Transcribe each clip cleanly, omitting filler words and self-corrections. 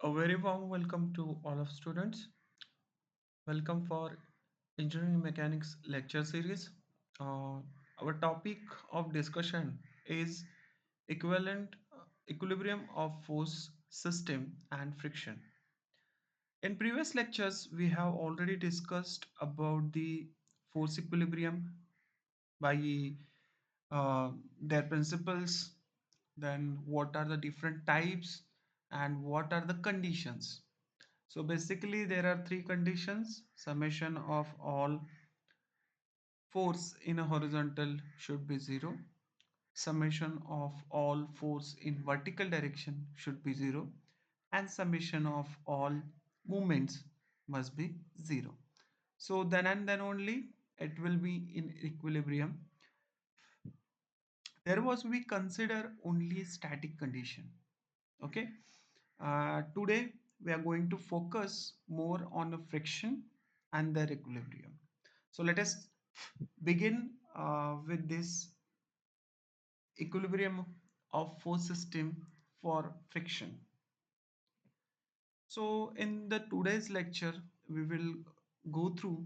A very warm welcome to all of students. Welcome for Engineering Mechanics lecture series. Our topic of discussion is equivalent equilibrium of force system and friction. In previous lectures, we have already discussed about the force equilibrium by their principles, then what are the different types and what are the conditions. So basically there are three conditions: summation of all force in a horizontal should be 0, summation of all force in vertical direction should be 0, and summation of all movements must be 0. So then and then only it will be in equilibrium. There was we consider only static condition. Okay. Today we are going to focus more on the friction and their equilibrium. So let us begin with this equilibrium of force system for friction. So in the today's lecture, we will go through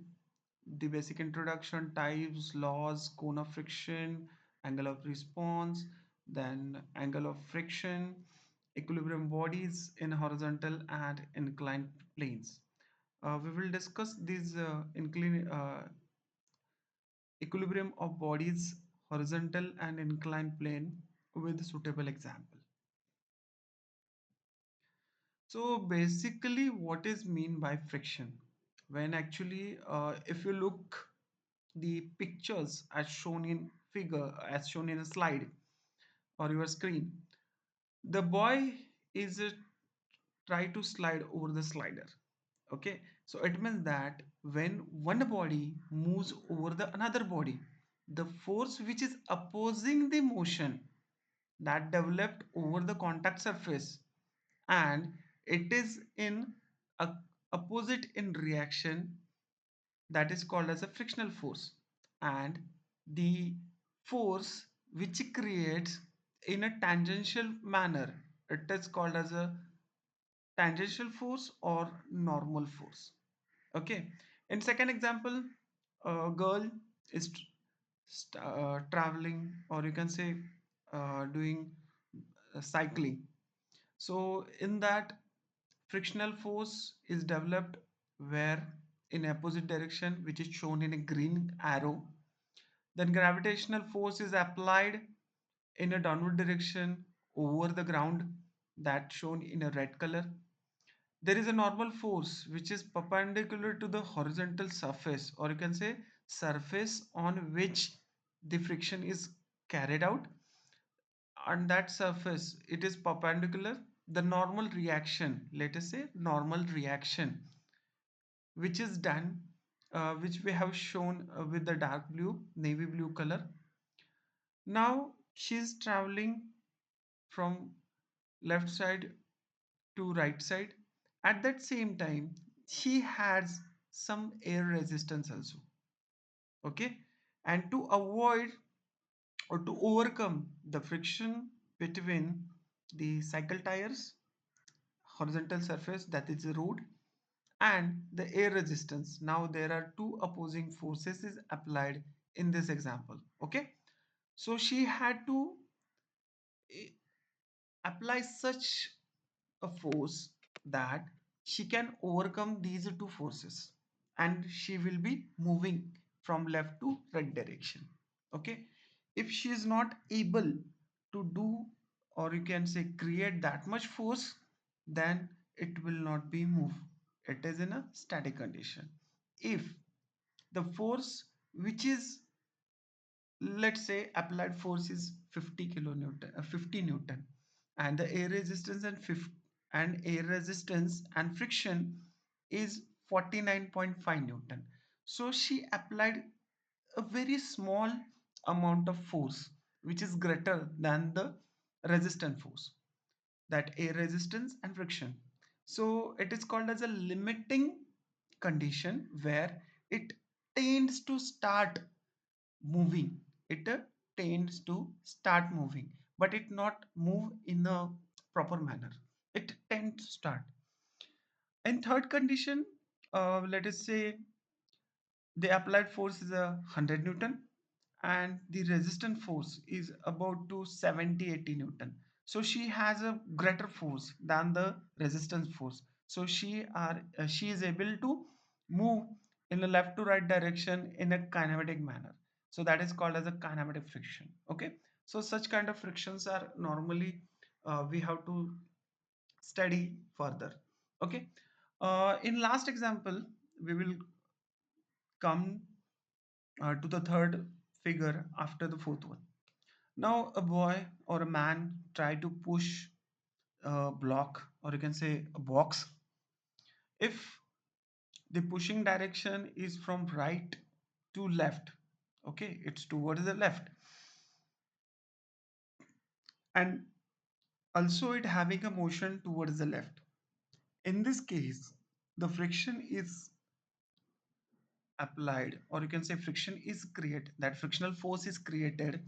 the basic introduction, types, laws, cone of friction, angle of response, then angle of friction, equilibrium bodies in horizontal and inclined planes. We will discuss these equilibrium of bodies, horizontal and inclined plane with suitable example. So basically what is mean by friction? When actually if you look the pictures as shown in figure, as shown in a slide or your screen, the boy is try to slide over the slider. Okay, so it means that when one body moves over the another body, the force which is opposing the motion that developed over the contact surface, and it is in a opposite in reaction, that is called as a frictional force. And the force which creates in a tangential manner, it is called as a tangential force or normal force. Okay, in second example, a girl is traveling, or you can say doing cycling. So in that, frictional force is developed where in opposite direction, which is shown in a green arrow. Then gravitational force is applied in a downward direction over the ground, that shown in a red color. There is a normal force which is perpendicular to the horizontal surface, or you can say surface on which the friction is carried out. On that surface it is perpendicular. The normal reaction, let us say normal reaction, which is done, which we have shown with the dark blue, navy blue color. Now she is traveling from left side to right side. At that same time, she has some air resistance also. Okay, and to avoid or to overcome the friction between the cycle tires, horizontal surface, that is the road, and the air resistance, now there are two opposing forces is applied in this example. Okay, so she had to eh, apply such a force that she can overcome these two forces, and she will be moving from left to right direction. Okay, if she is not able to do, or you can say create that much force, then it will not be move. It is in a static condition. If the force which is, let's say applied force is 50 kilonewton, 50 newton, and the air resistance and friction is 49.5 newton. So she applied a very small amount of force which is greater than the resistant force, that air resistance and friction. So it is called as a limiting condition where it tends to start moving. It tends to start moving, but it not move in a proper manner. It tends to start. In third condition, let us say the applied force is 100 Newton and the resistant force is about to 70-80 Newton. So she has a greater force than the resistance force. So she is able to move in a left to right direction in a kinematic manner. So that is called as a kinematic friction. Okay. So such kind of frictions are normally we have to study further. Okay. In last example, we will come to the third figure after the fourth one. Now, a boy or a man try to push a block, or you can say a box. If the pushing direction is from right to left, okay, it's towards the left, and also it having a motion towards the left. In this case, the friction is applied, or you can say friction is created, that frictional force is created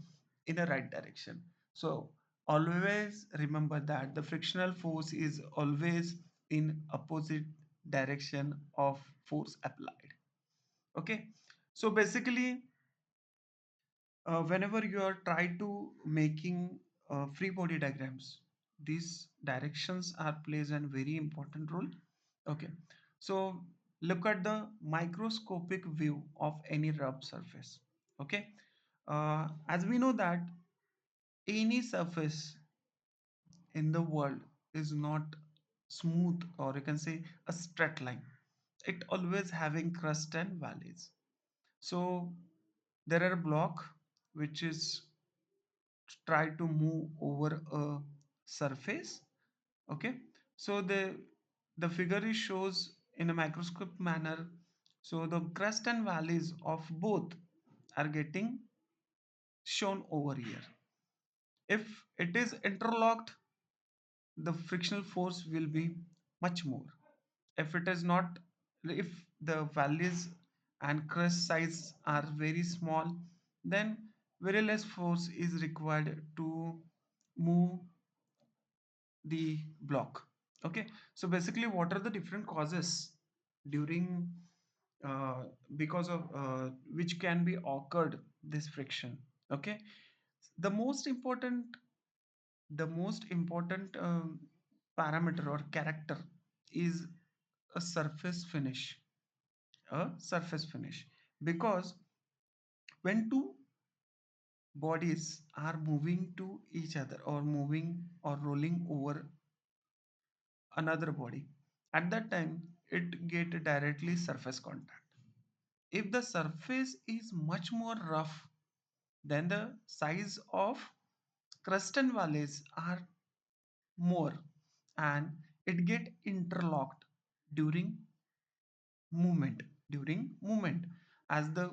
in the right direction. So always remember that the frictional force is always in opposite direction of force applied. Okay, so basically whenever you are try to making free body diagrams, these directions are plays a very important role. Okay, so look at the microscopic view of any rough surface. Okay, as we know that any surface in the world is not smooth, or you can say a straight line. It always having crust and valleys. So there are a block which is try to move over a surface. Okay, so the figure is shows in a microscope manner. So the crest and valleys of both are getting shown over here. If it is interlocked, the frictional force will be much more. If it is not, if the valleys and crest size are very small, then very less force is required to move the block. Okay, so basically what are the different causes during uh, because of which can be occurred this friction. Okay, the most important the most important parameter or character is a surface finish, because when two bodies are moving to each other, or moving or rolling over another body, at that time it get directly surface contact. If the surface is much more rough, then the size of crust and valleys are more, and it get interlocked during movement as the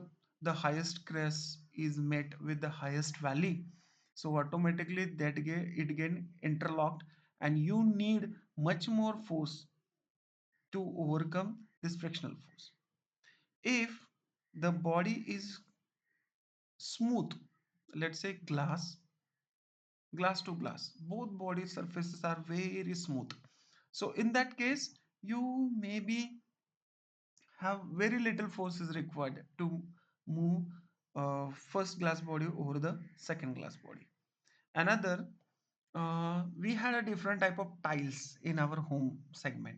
highest crest is met with the highest valley. So automatically it get interlocked, and you need much more force to overcome this frictional force. If the body is smooth, let's say glass to glass, both body surfaces are very smooth. So in that case, you maybe have very little force is required to move first glass body over the second glass body. Another, we had a different type of tiles in our home segment.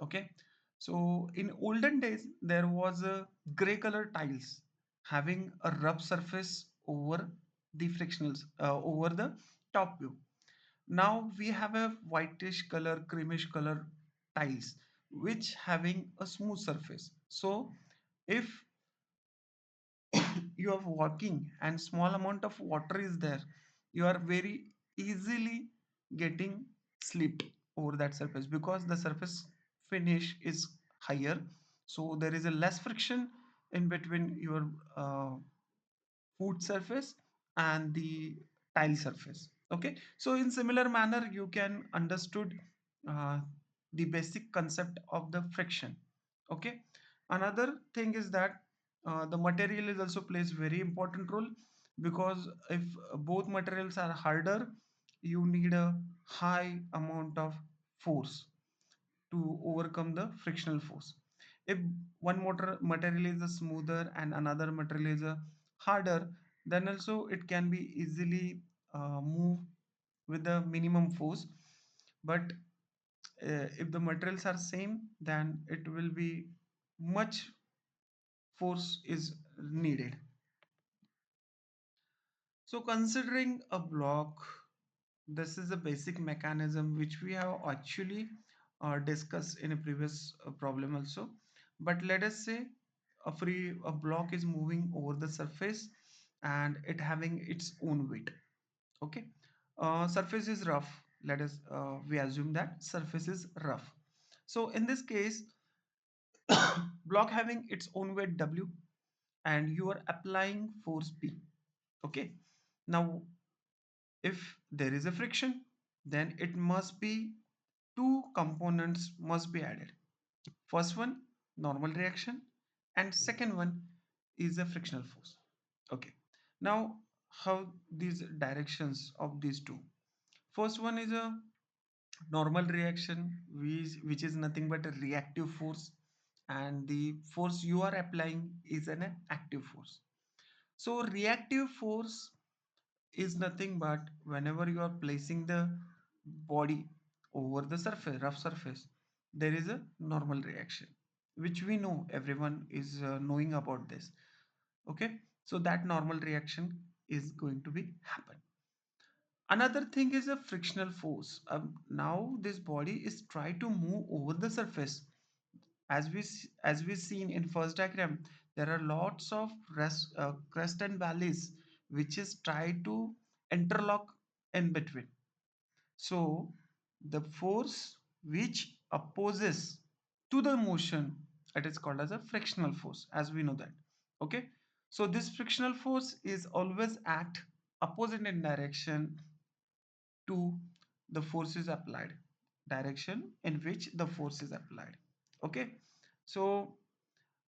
Okay, so in olden days there was a gray color tiles having a rough surface over the frictionals over the top view. Now we have a whitish color, creamish color tiles which having a smooth surface. So if you are walking and small amount of water is there, you are very easily getting slipped over that surface, because the surface finish is higher. So there is a less friction in between your foot surface and the tile surface. Okay, so in similar manner you can understood uh, the basic concept of the friction. Okay, another thing is that the material is also plays very important role, because if both materials are harder, you need a high amount of force to overcome the frictional force. If one motor material is a smoother and another material is a harder, then also it can be easily move with the minimum force. But if the materials are same, then it will be much force is needed. So considering a block, this is a basic mechanism which we have actually discussed in a previous problem also. But let us say a block is moving over the surface and it having its own weight. Okay, surface is rough. Let us we assume that surface is rough. So in this case, block having its own weight W and you are applying force P. Okay, now if there is a friction, then it must be two components must be added. First one, normal reaction, and second one is a frictional force. Okay, now how these directions of these two. First one is a normal reaction, which is nothing but a reactive force, and the force you are applying is an active force. So reactive force is nothing but whenever you are placing the body over the surface, rough surface, there is a normal reaction, which we know everyone is knowing about this. Okay, so that normal reaction is going to be happen. Another thing is a frictional force. Now this body is try to move over the surface. As we seen in first diagram, there are lots of crest and valleys which is try to interlock in between. So the force which opposes to the motion, it is called as a frictional force, as we know that. Okay, so this frictional force is always act opposite in direction to the force is applied, direction in which the force is applied. Okay, so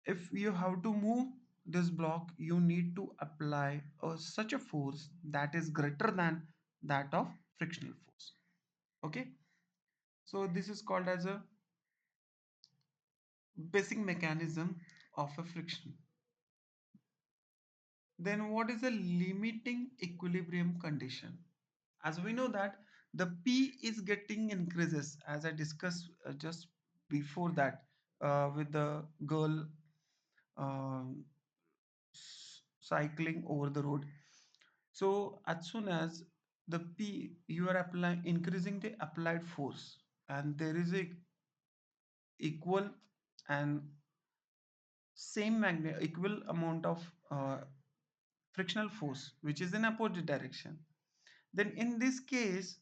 if you have to move this block, you need to apply such a force that is greater than that of frictional force. Okay, so this is called as a basic mechanism of a friction. Then what is a limiting equilibrium condition? As we know that the P is getting increases, as I discussed just before that with the girl um, cycling over the road. So as soon as the P, you are applying increasing the applied force, and there is a equal and same magnet equal amount of frictional force which is in opposite direction, then in this case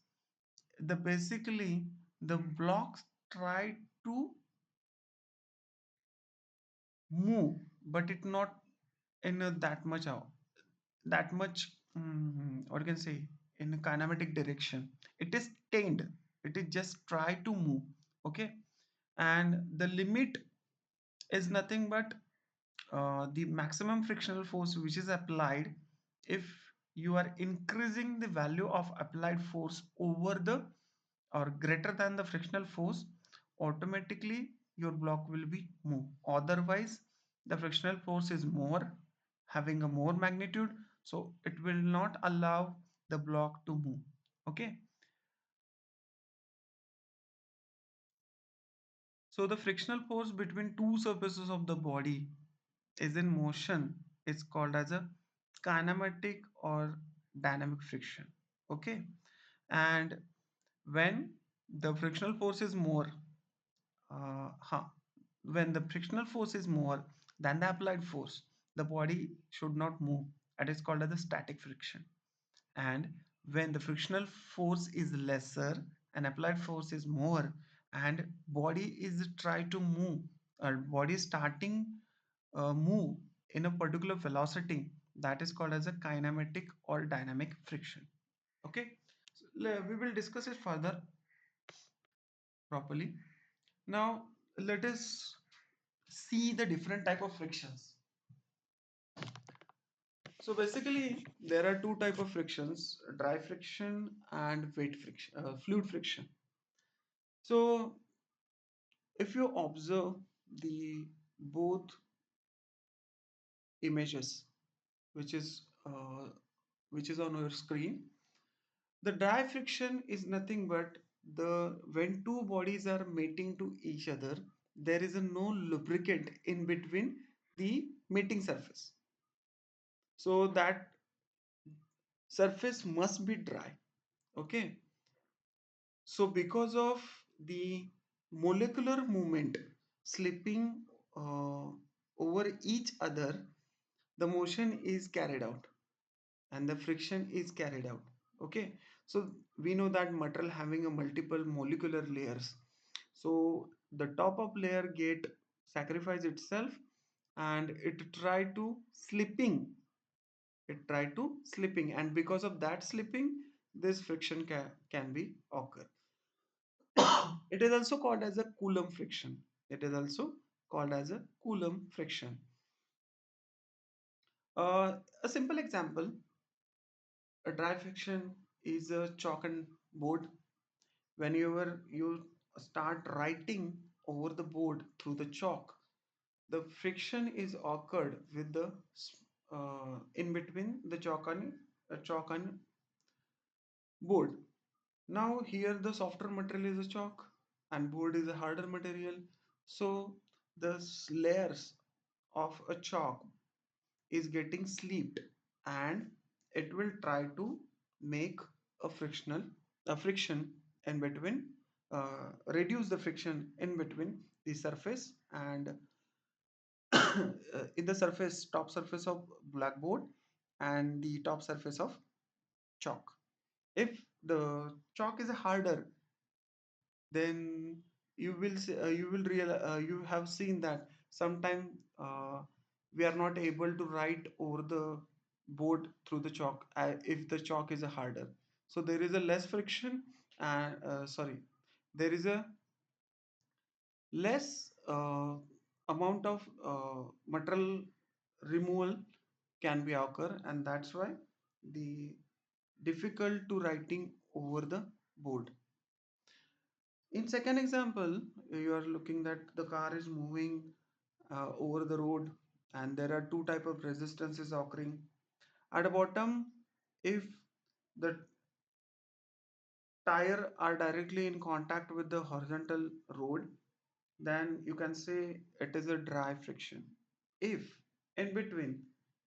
the basically the blocks try to move, but it not in a that much what you can say, in a kinematic direction. It is tamed, it is just try to move. Okay, and the limit is nothing but the maximum frictional force which is applied. If you are increasing the value of applied force over the or greater than the frictional force, automatically your block will be moved. Otherwise the frictional force is more, having a more magnitude, so it will not allow the block to move. Okay, so the frictional force between two surfaces of the body is in motion is called as a kinematic or dynamic friction. Okay, and when the frictional force is more when the frictional force is more than the applied force, the body should not move. It is called as the static friction. And when the frictional force is lesser and applied force is more, and body is try to move, or body starting move in a particular velocity, that is called as a kinematic or dynamic friction. Okay, so, we will discuss it further properly. Now let us see the different type of frictions. So basically there are two type of frictions: dry friction and wet friction, fluid friction. So If you observe the both images, which is uh, which is on your screen, the dry friction is nothing but the when two bodies are mating to each other, there is a no lubricant in between the mating surface. So that surface must be dry. Okay. So because of the molecular movement slipping uh, over each other, the motion is carried out and the friction is carried out. Okay. So we know that material having a multiple molecular layers. So the top of layer get sacrifice itself and it try to slipping and because of that slipping this friction can be occur. It is also called as a Coulomb friction. It is also called as a Coulomb friction. A simple example, a dry friction is a chalk and board. Whenever you start writing over the board through the chalk, the friction is occurred with the in between the chalk and board. Now here the softer material is a chalk and board is a harder material. So the layers of a chalk is getting sleeved and it will try to make a friction in between, reduce the friction in between the surface and in the top surface of blackboard and the top surface of chalk. If the chalk is harder, then you will real you have seen that sometime we are not able to write over the board through the chalk if the chalk is harder. So there is a less friction and sorry, there is a less amount of material removal can be occur and that's why the difficult to writing over the board. In second example, you are looking that the car is moving over the road and there are two type of resistances occurring. At the bottom, if the tire are directly in contact with the horizontal road, then you can say it is a dry friction. If in between,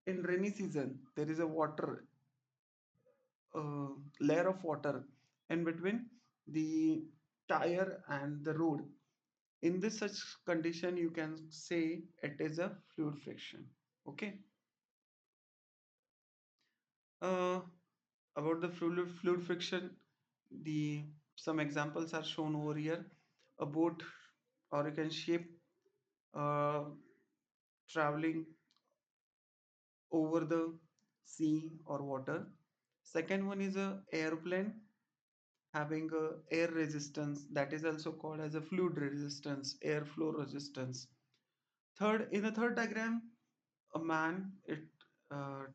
in rainy season, there is a water uh, layer of water in between the tire and the road, in this such condition you can say it is a fluid friction. Okay. uh, about the fluid friction, the some examples are shown over here. A boat or you can ship uh, traveling over the sea or water. Second one is a airplane having a air resistance, that is also called as a fluid resistance, airflow resistance. Third, in the third diagram, a man it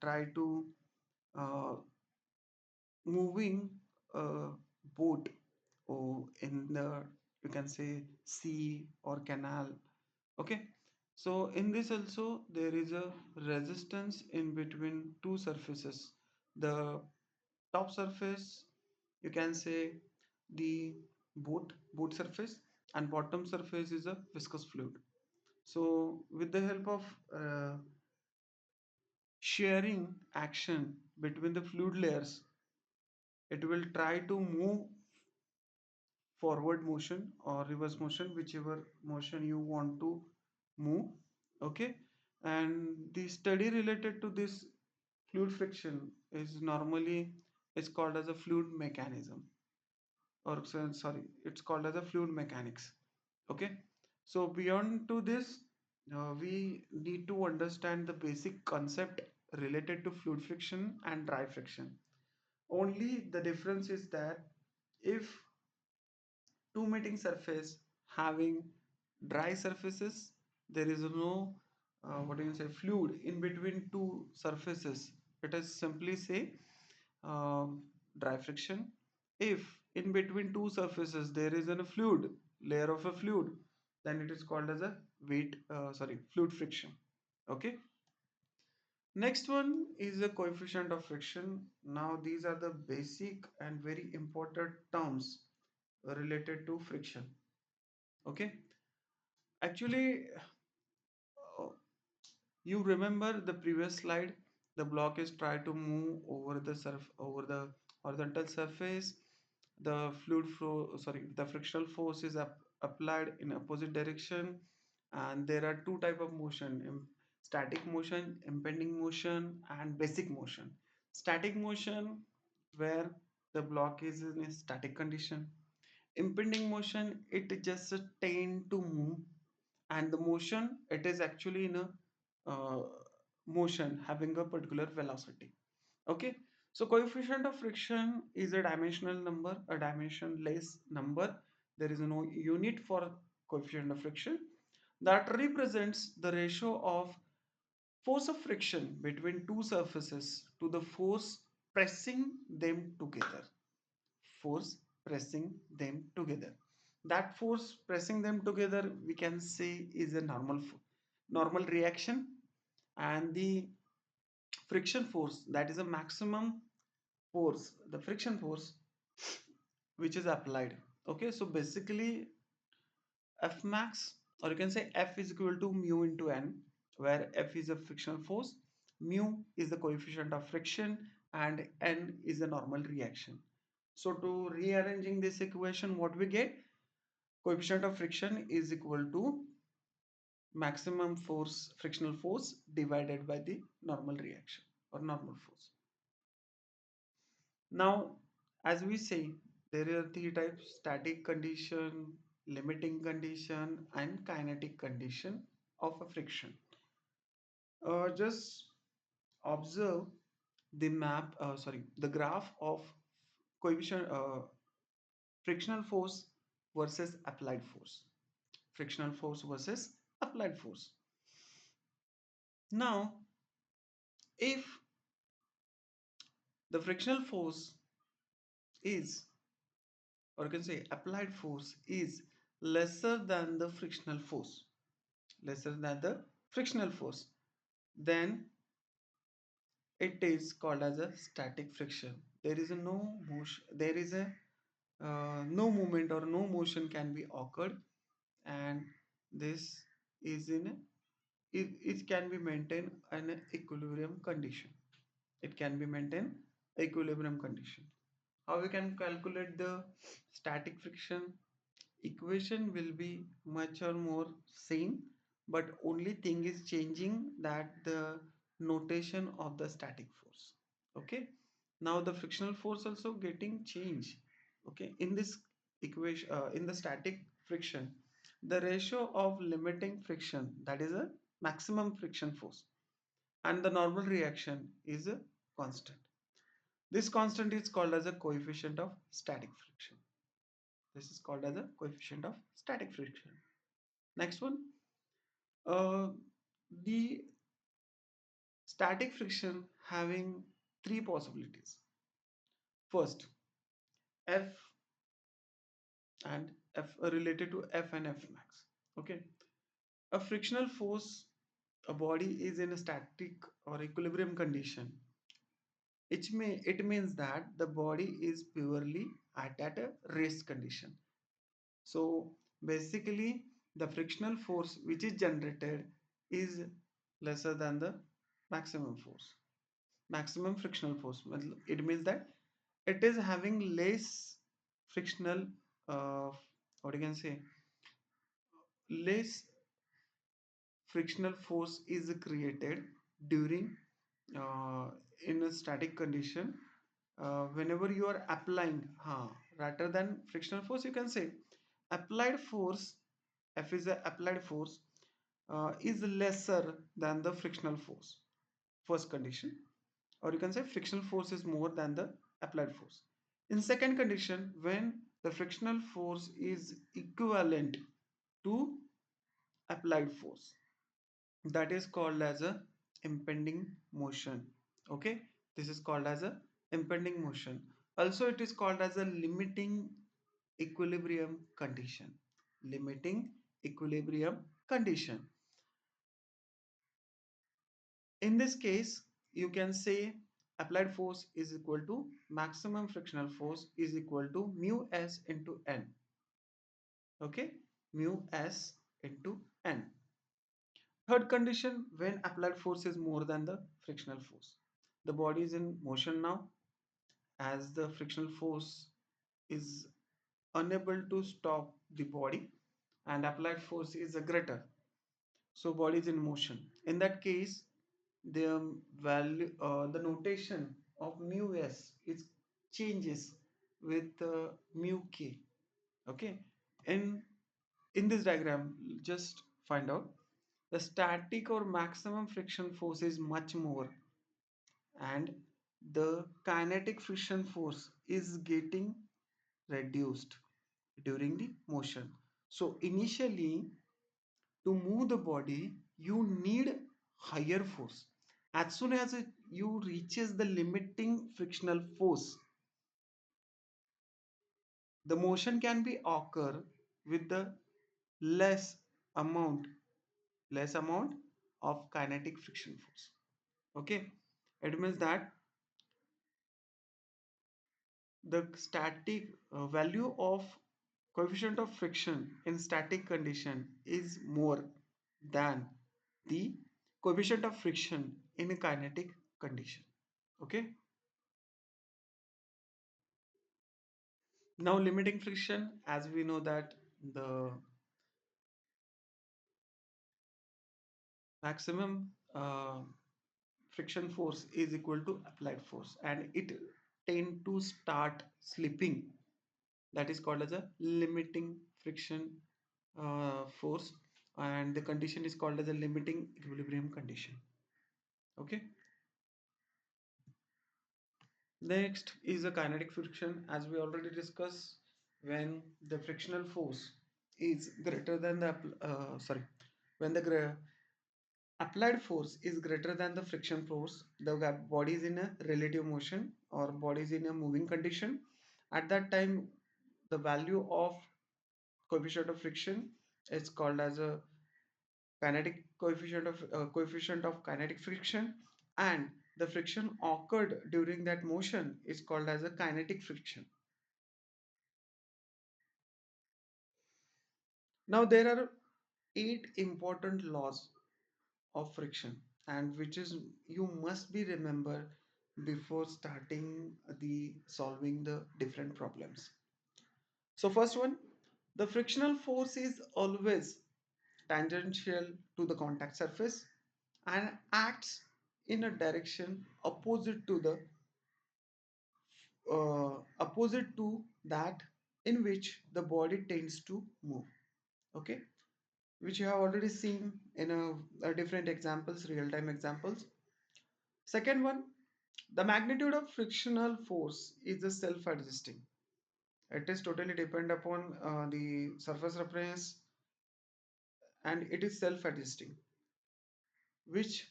try to uh, moving a boat or in the you can say sea or canal. Okay. So in this also there is a resistance in between two surfaces. The top surface you can say the boat surface and bottom surface is a viscous fluid. So with the help of sharing action between the fluid layers, it will try to move forward motion or reverse motion, whichever motion you want to move. Okay. And the study related to this fluid friction is normally is called as a fluid mechanism or sorry, it's called as a fluid mechanics. Okay. So beyond to this, we need to understand the basic concept related to fluid friction and dry friction. Only the difference is that if two meeting surface having dry surfaces, there is no what do you say fluid in between two surfaces, it is simply say dry friction. If in between two surfaces there is a fluid layer of a fluid, then it is called as a fluid friction. Okay. Next one is the coefficient of friction. Now these are the basic and very important terms related to friction. Okay. Actually, uh, you remember the previous slide, the block is try to move over the horizontal surface. The frictional force is applied in opposite direction, and there are two type of motion: static motion, impending motion, and basic motion. Static motion, where the block is in a static condition. Impending motion, it just tend to move, and the motion, it is actually in a uh, motion having a particular velocity. Okay, so coefficient of friction is a dimensional number, a dimensionless number. There is no unit for coefficient of friction that represents the ratio of force of friction between two surfaces to the force pressing them together. Force pressing them together. That force pressing them together, we can say, is a normal reaction, and the friction force, that is a maximum force, the friction force which is applied. Okay, so basically F max, or you can say F is equal to mu into N, where F is a frictional force, mu is the coefficient of friction, and N is the normal reaction. So to rearranging this equation, what we get? Coefficient of friction is equal to maximum force, frictional force, divided by the normal reaction or normal force. Now, as we say, there are three types: static condition, limiting condition, and kinetic condition of a friction. Just observe the graph of coefficient frictional force versus applied force. Frictional force versus applied force. Now, if the frictional force is, or you can say applied force is lesser than the frictional force, lesser than the frictional force, then it is called as a static friction. There is a no motion, there is a no movement or no motion can be occurred, and this is in a, it can be maintained in an equilibrium condition. It can be maintained equilibrium condition. How we can calculate the static friction? Equation will be much or more same, but only thing is changing that the notation of the static force. Okay, now the frictional force also getting changed. Okay, in this equation, in the static friction, the ratio of limiting friction, that is a maximum friction force, and the normal reaction is a constant. This constant is called as a coefficient of static friction. This is called as a coefficient of static friction. Next one, uh, the static friction having three possibilities. First, F and F related to F and F max. Okay, a frictional force, a body is in a static or equilibrium condition. It means that the body is purely at a rest condition. So basically, the frictional force which is generated is lesser than the maximum force. Maximum frictional force. It means that it is having less frictional, what you can say, less frictional force is created during in a static condition. Whenever you are applying, rather than frictional force, you can say applied force. F is a applied force, is lesser than the frictional force, first condition, or you can say frictional force is more than the applied force. In second condition, when the frictional force is equivalent to applied force, that is called as a impending motion. Okay, this is called as a impending motion. Also it is called as a limiting equilibrium condition. Limiting equilibrium condition. In this case, you can say applied force is equal to maximum frictional force is equal to mu s into n. Okay, mu s into n. Third condition, when applied force is more than the frictional force. The body is in motion now, as the frictional force is unable to stop the body and applied force is a greater. So body is in motion. In that case, the notation of mu s is changes with mu k. Okay, in this diagram, just find out the static or maximum friction force is much more, and the kinetic friction force is getting reduced during the motion. So initially, to move the body, you need higher force. As soon as you reaches the limiting frictional force, the motion can be occur with the less amount less amount of kinetic friction force. Okay, it means that the static value of coefficient of friction in static condition is more than the coefficient of friction in a kinetic condition. Okay, now limiting friction, as we know that the maximum friction force is equal to applied force, and it tend to start slipping. That is called as a limiting friction force, and the condition is called as a limiting equilibrium condition. Okay, next is a kinetic friction. As we already discussed, when the frictional force is greater than the when the applied force is greater than the friction force, the body is in a relative motion or body is in a moving condition. At that time, the value of coefficient of friction is called as a coefficient of kinetic friction, and the friction occurred during that motion is called as a kinetic friction. Now there are 8 important laws of friction, and which is you must be remember before starting the solving the different problems. So first one, the frictional force is always tangential to the contact surface and acts in a direction opposite to that in which the body tends to move. Okay, which you have already seen in a different examples, real time examples. Second one, the magnitude of frictional force is the self adjusting. It is totally depend upon the surface reference, and it is self adjusting, which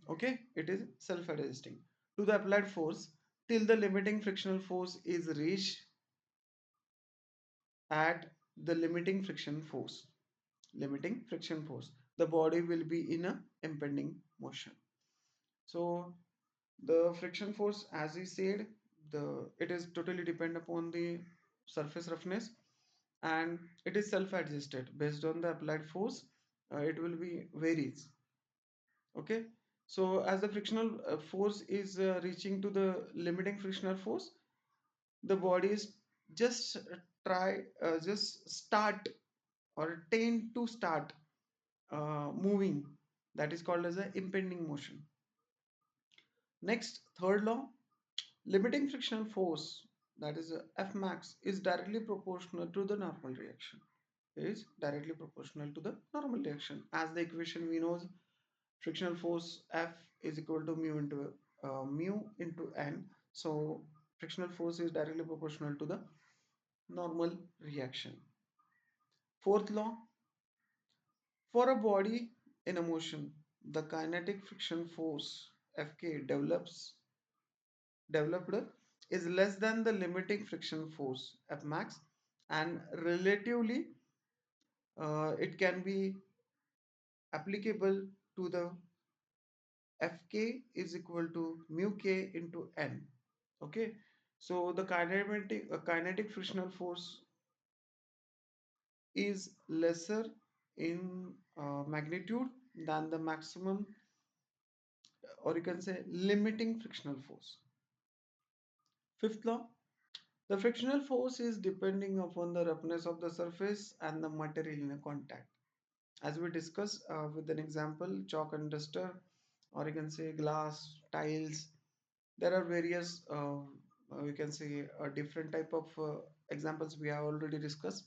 okay, it is self adjusting to the applied force till the limiting frictional force is reached at the limiting friction force, the body will be in a impending motion. So the friction force, as we said, the it is totally depend upon the surface roughness, and it is self adjusted based on the applied force. It will be varies. Okay, so as the frictional force is reaching to the limiting frictional force, the body is just just start or tend to start moving. That is called as a impending motion. Next, third law, limiting frictional force, that is F max, is directly proportional to the normal reaction. Is directly proportional to the normal reaction. As the equation we know, frictional force F is equal to mu into n. So frictional force is directly proportional to the normal reaction. Fourth law, for a body in a motion, the kinetic friction force Fk developed is less than the limiting friction force F max, and relatively It can be applicable to the Fk is equal to mu k into n. Okay, so the kinetic frictional force is lesser in magnitude than the maximum, or you can say limiting frictional force. Fifth law, the frictional force is depending upon the roughness of the surface and the material in contact. As we discussed with an example, chalk and duster, or you can say glass, tiles, there are various, we can say, different type of examples we have already discussed.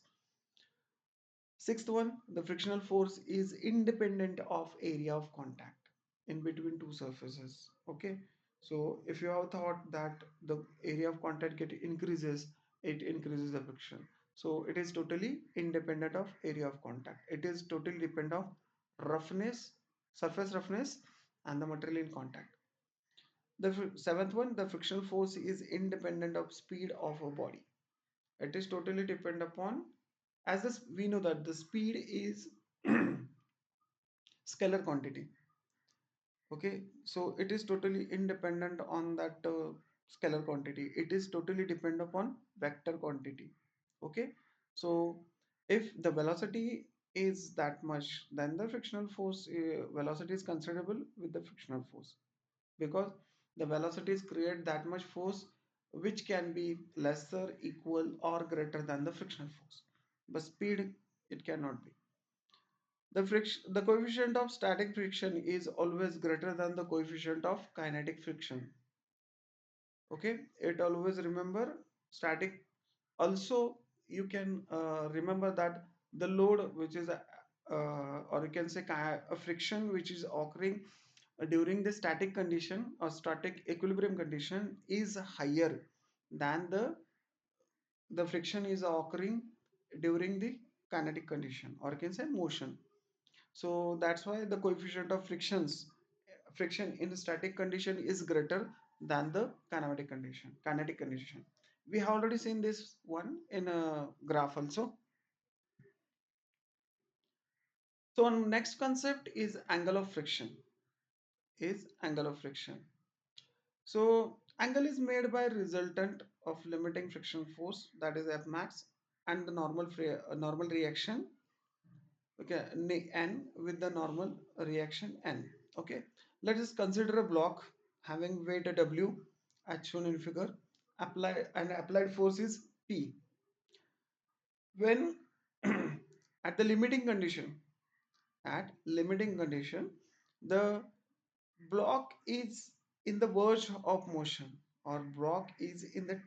Sixth one, the frictional force is independent of area of contact in between two surfaces. Okay, so if you have thought that the area of contact get increases, it increases the friction. So it is totally independent of area of contact. It is totally dependent of roughness, surface roughness, and the material in contact. The seventh one, the frictional force is independent of speed of a body. It is totally depend upon, as this we know that the speed is scalar quantity. Okay, so it is totally independent on that scalar quantity. It is totally depend upon vector quantity. Okay, so if the velocity is that much, then the frictional force velocity is considerable with the frictional force, because the velocities create that much force which can be lesser, equal, or greater than the frictional force, but speed it cannot be. The coefficient of static friction is always greater than the coefficient of kinetic friction. Okay, it always remember static. Also you can remember that the load which is or you can say a friction which is occurring during the static condition or static equilibrium condition is higher than the friction is occurring during the kinetic condition, or you can say motion. So that's why the coefficient of friction in static condition is greater than the kinetic condition. We have already seen this one in a graph also. So next concept is angle of friction. So angle is made by resultant of limiting friction force, that is F max, and the normal reaction. Okay, n with the normal reaction n. Okay, let us consider a block having weight W as shown in figure. Applied force is P. When at the limiting condition, the block is in the verge of motion, or block is in the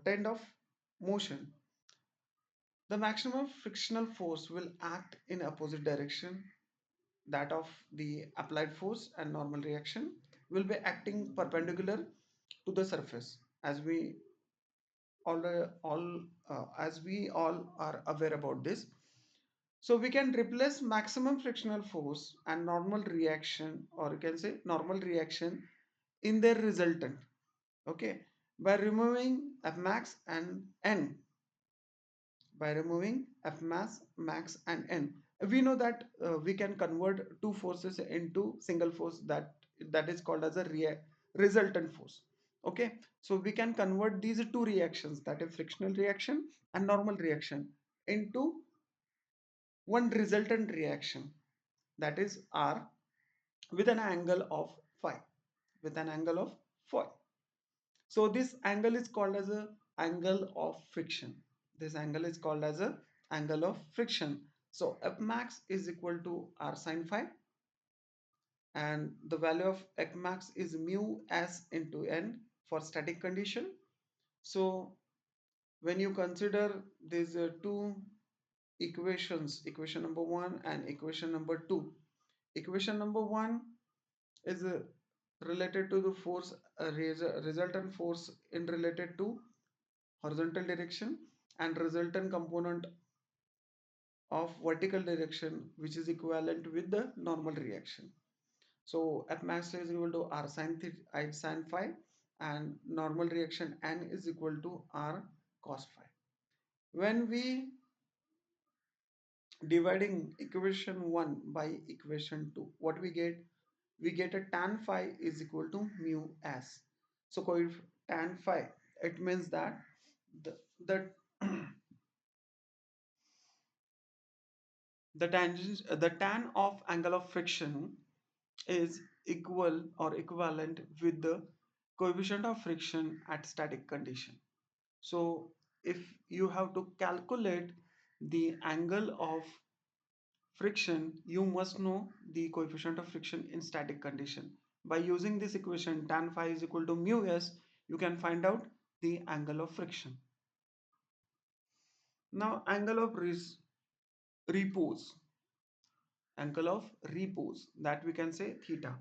trend of motion. The maximum frictional force will act in opposite direction, that of the applied force, and normal reaction will be acting perpendicular to the surface, as we all are aware about this. So we can replace maximum frictional force and normal reaction, or you can say normal reaction, in their resultant. Okay, by removing F max and n. By removing F max and n, we know that we can convert two forces into single force, that is called as a resultant force. Okay, so we can convert these two reactions, that is frictional reaction and normal reaction, into one resultant reaction, that is R, with an angle of phi, with an angle of phi. So this angle is called as a angle of friction. This angle is called as a angle of friction. So F max is equal to R sine phi, and the value of F max is mu s into n for static condition. So when you consider these two equations, equation number 1 and equation number 2, equation number 1 is related to the force, resultant force in related to horizontal direction, and resultant component of vertical direction, which is equivalent with the normal reaction. So F max is equal to R sin phi, and normal reaction n is equal to R cos phi. When we Dividing equation 1 by equation 2, what we get? We get a tan phi is equal to mu s. So tan phi, it means that the the tangent the tan of angle of friction is equal or equivalent with the coefficient of friction at static condition. So if you have to calculate the angle of friction, you must know the coefficient of friction in static condition. By using this equation tan phi is equal to mu s, you can find out the angle of friction. Now repose, angle of repose, that we can say theta.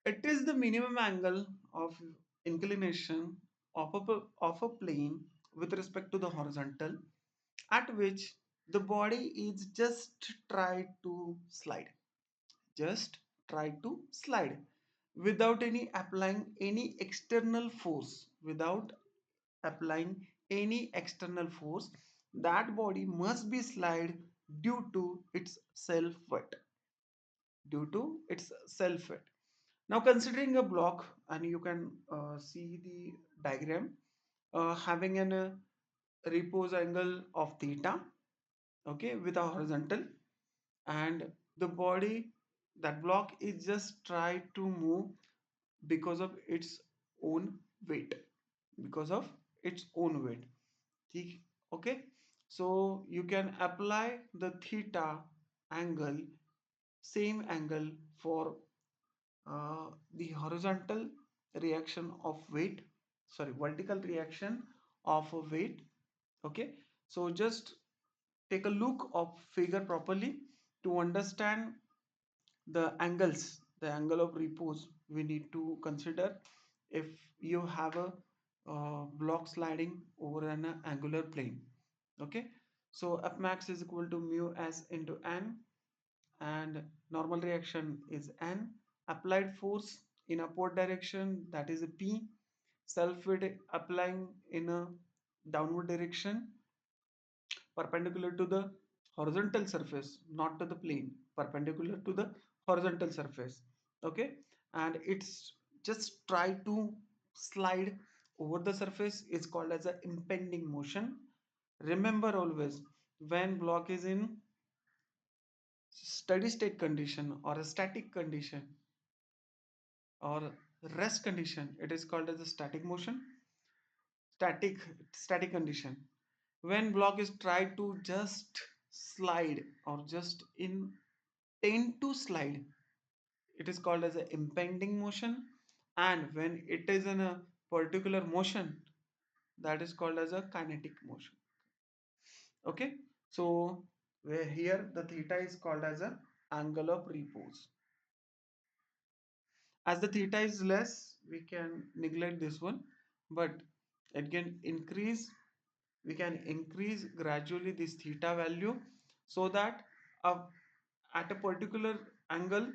It is the minimum angle of inclination of a plane with respect to the horizontal at which the body is just try to slide without any external force. That body must be slide due to its self weight due to its self weight. Now considering a block, and you can see the diagram having an repose angle of theta, okay, with a horizontal, and the body, that block is just try to move because of its own weight, because of its own weight. Okay, so you can apply the theta angle, same angle for the horizontal reaction of weight, sorry, vertical reaction of a weight. Okay, so just take a look of figure properly to understand the angle of repose we need to consider if you have a block sliding over an angular plane. Okay, so F max is equal to mu s into n, and normal reaction is n. Applied force in upward direction, that is a P. Self weight applying in a downward direction perpendicular to the horizontal surface, not to the plane, perpendicular to the horizontal surface. Okay, and it's just try to slide over the surface is called as an impending motion. Remember always, when block is in steady state condition or a static condition or rest condition, it is called as a static motion, static static condition. When block is tried to just slide or just intend to slide, it is called as an impending motion. And when it is in a particular motion, that is called as a kinetic motion. Okay, so where here the theta is called as a angle of repose. As the theta is less, we can neglect this one, but it can increase, we can increase gradually this theta value, so that uh, at a particular angle,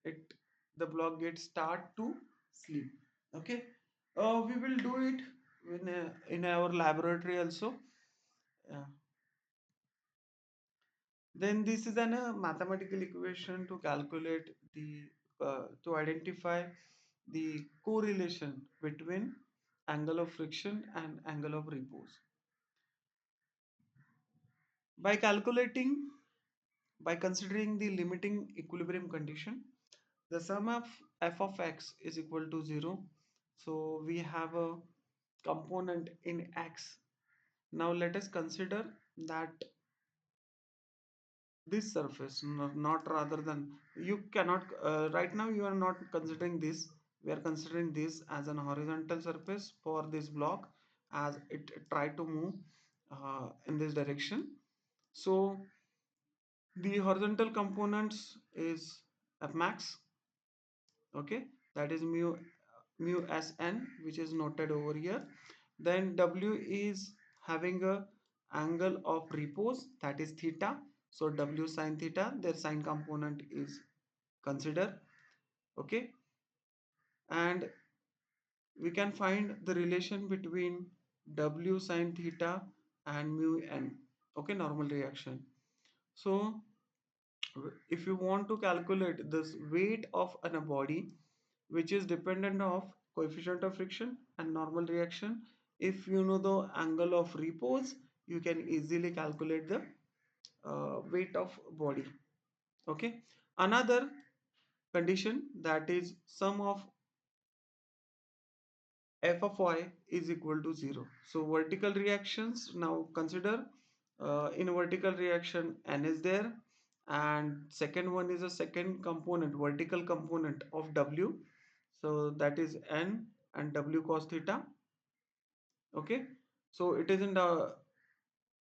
it the block gets start to sleep. Okay, we will do it in our laboratory also. uh, then this is an mathematical equation to calculate the to identify the correlation between angle of friction and angle of repose. By calculating, by considering the limiting equilibrium condition, the sum of f of x is equal to 0. So we have a component in x. Now let us consider that this surface, not rather than, you cannot right now you are not considering this, we are considering this as an horizontal surface for this block as it try to move in this direction. So the horizontal components is f max, okay, that is mu sn, which is noted over here. Then w is having a angle of repose, that is theta, so w sine theta, their sine component is considered. Okay, and we can find the relation between w sine theta and mu n. Okay, normal reaction. So if you want to calculate this weight of a body which is dependent of coefficient of friction and normal reaction, if you know the angle of repose, you can easily calculate the weight of body. Okay, another condition, that is sum of f of y is equal to 0. So vertical reactions, now consider in a vertical reaction n is there, and second one is a second component, vertical component of w, so that is n and w cos theta. Okay, so it is in the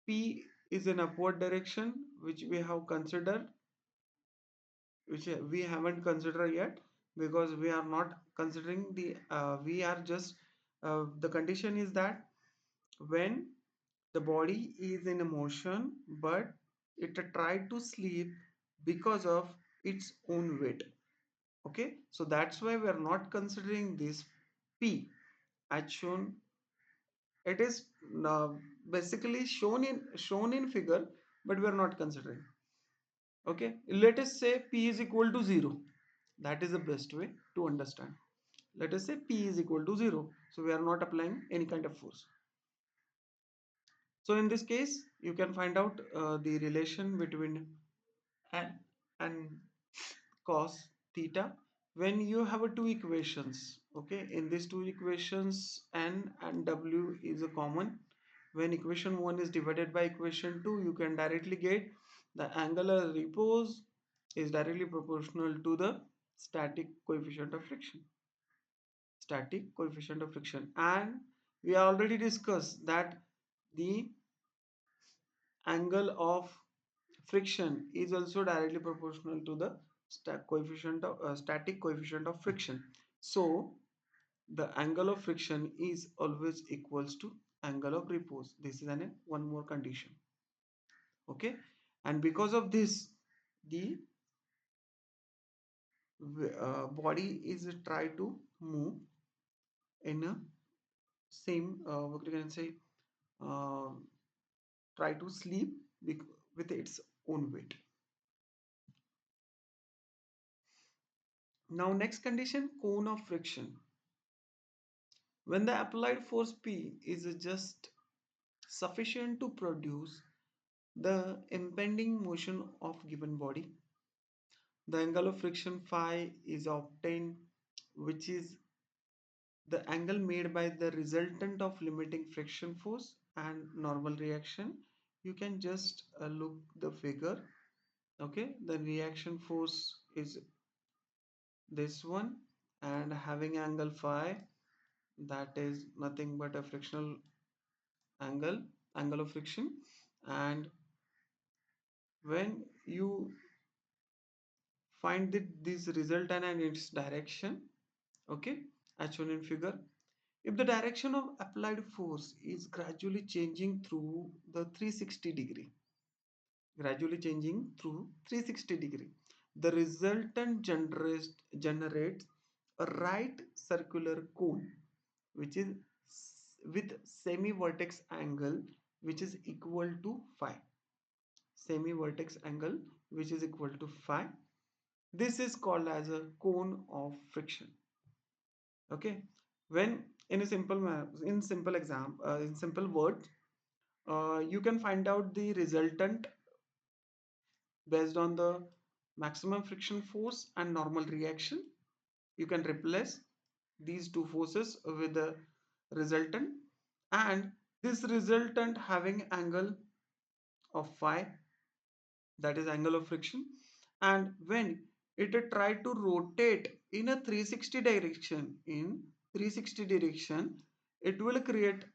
p is in upward direction, which we have considered, which we haven't considered yet, because we are not considering the we are just the condition is that when the body is in a motion but it tried to sleep because of its own weight. Okay, so that's why we are not considering this p as shown. It is uh, basically shown in figure, but we are not considering. Okay, let us say p is equal to 0. That is the best way to understand. Let us say p is equal to 0, so we are not applying any kind of force. So in this case, you can find out the relation between n and cos theta when you have two equations. Okay, in these two equations, n and w is a common. When equation 1 is divided by equation 2, you can directly get the angular repose is directly proportional to the static coefficient of friction. Static coefficient of friction, and we already discussed that the angle of friction is also directly proportional to the static coefficient of friction. So the angle of friction is always equals to angle of repose. This is one more condition. Okay, and because of this, the body is try to move in a same what you can say, uh, try to sleep with its own weight. Now next condition, cone of friction. When the applied force P is just sufficient to produce the impending motion of given body, the angle of friction phi is obtained, which is the angle made by the resultant of limiting friction force and normal reaction. You can just look the figure. Okay, the reaction force is this one, and having angle phi, that is nothing but a frictional angle of friction. And when you find this resultant and its direction, okay, as shown in figure, if the direction of applied force is gradually changing through 360 degree, the resultant generates a right circular cone which is with semi vertex angle which is equal to phi. Semi vertex angle which is equal to phi. This is called as a cone of friction. Okay, when in a simple words, you can find out the resultant based on the maximum friction force and normal reaction. You can replace these two forces with the resultant, and this resultant having angle of phi, that is angle of friction, and when it try to rotate in a 360 direction, it will create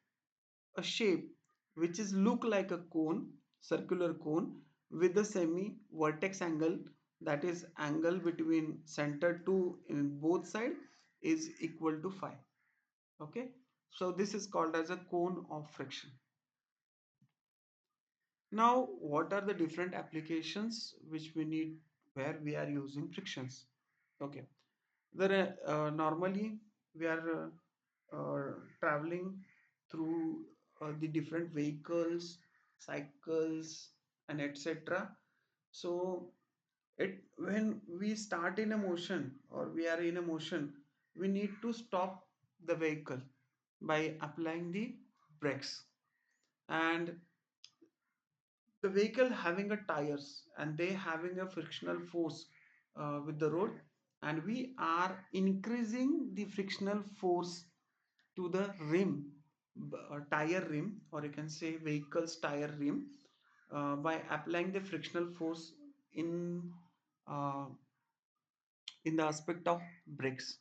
a shape which is look like a cone, circular cone, with the semi vertex angle, that is angle between center to in both side is equal to phi. Okay, so this is called as a cone of friction. Now what are the different applications which we need where we are using frictions? Okay, there normally we are traveling through the different vehicles, cycles, and etc. So it when we start in a motion or we are in a motion, we need to stop the vehicle by applying the brakes. And the vehicle having a tires and they having a frictional force with the road, and we are increasing the frictional force to the rim, tire rim, or you can say vehicle's tire rim, by applying the frictional force in uh, in the aspect of brakes.